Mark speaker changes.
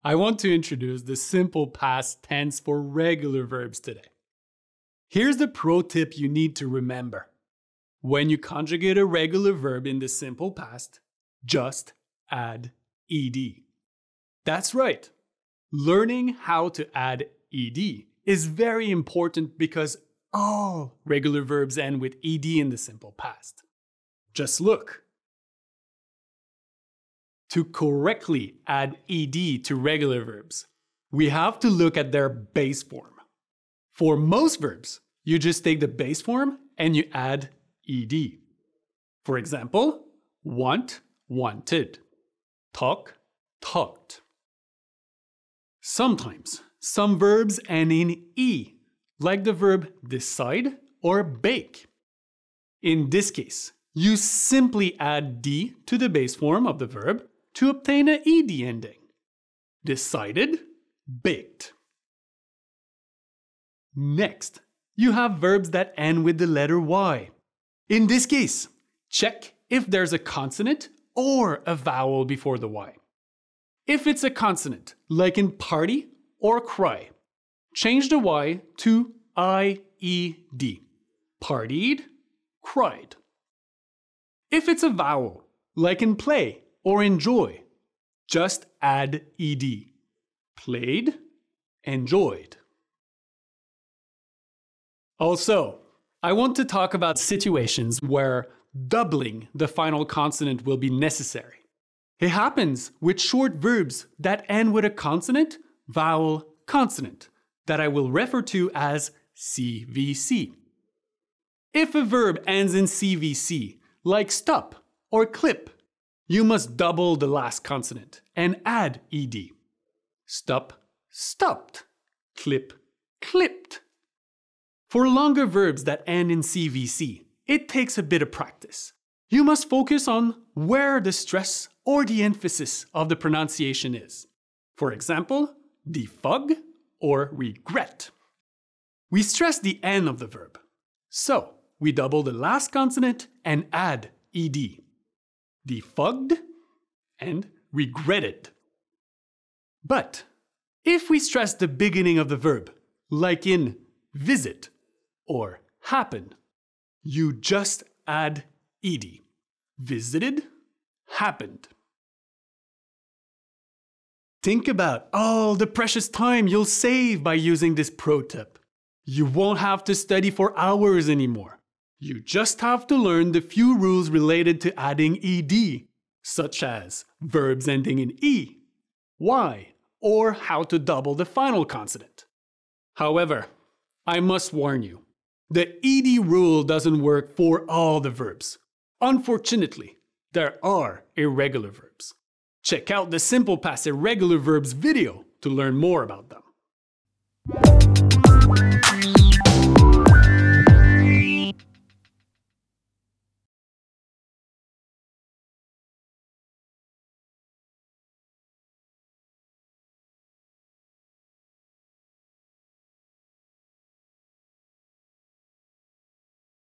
Speaker 1: I want to introduce the simple past tense for regular verbs today. Here's the pro tip you need to remember. When you conjugate a regular verb in the simple past, just add ed. That's right. Learning how to add ed is very important because all regular verbs end with ed in the simple past. Just look. To correctly add ed to regular verbs, we have to look at their base form. For most verbs, you just take the base form and you add ed. For example, want, wanted. Talk, talked. Sometimes, some verbs end in e, like the verb decide or bake. In this case, you simply add d to the base form of the verb to obtain an ed ending. Decided, baked. Next, you have verbs that end with the letter y. In this case, check if there's a consonant or a vowel before the y. If it's a consonant, like in party or cry, change the y to I-E-D. Partied, cried. If it's a vowel, like in play or enjoy, just add ed. Played, enjoyed. Also, I want to talk about situations where doubling the final consonant will be necessary. It happens with short verbs that end with a consonant, vowel, consonant, that I will refer to as CVC. If a verb ends in CVC, like stop or clip, you must double the last consonant and add ed. Stop, stopped. Clip, clipped. For longer verbs that end in CVC, it takes a bit of practice. You must focus on where the stress or the emphasis of the pronunciation is. For example, defug or regret. We stress the end of the verb, so we double the last consonant and add ed. Defugged and regretted. But if we stress the beginning of the verb, like in visit or happen, you just add ed. Visited, happened. Think about all the precious time you'll save by using this pro tip. You won't have to study for hours anymore. You just have to learn the few rules related to adding ed, such as verbs ending in e, y, or how to double the final consonant. However, I must warn you, the ed rule doesn't work for all the verbs. Unfortunately, there are irregular verbs. Check out the Simple Past Irregular Verbs video to learn more about them.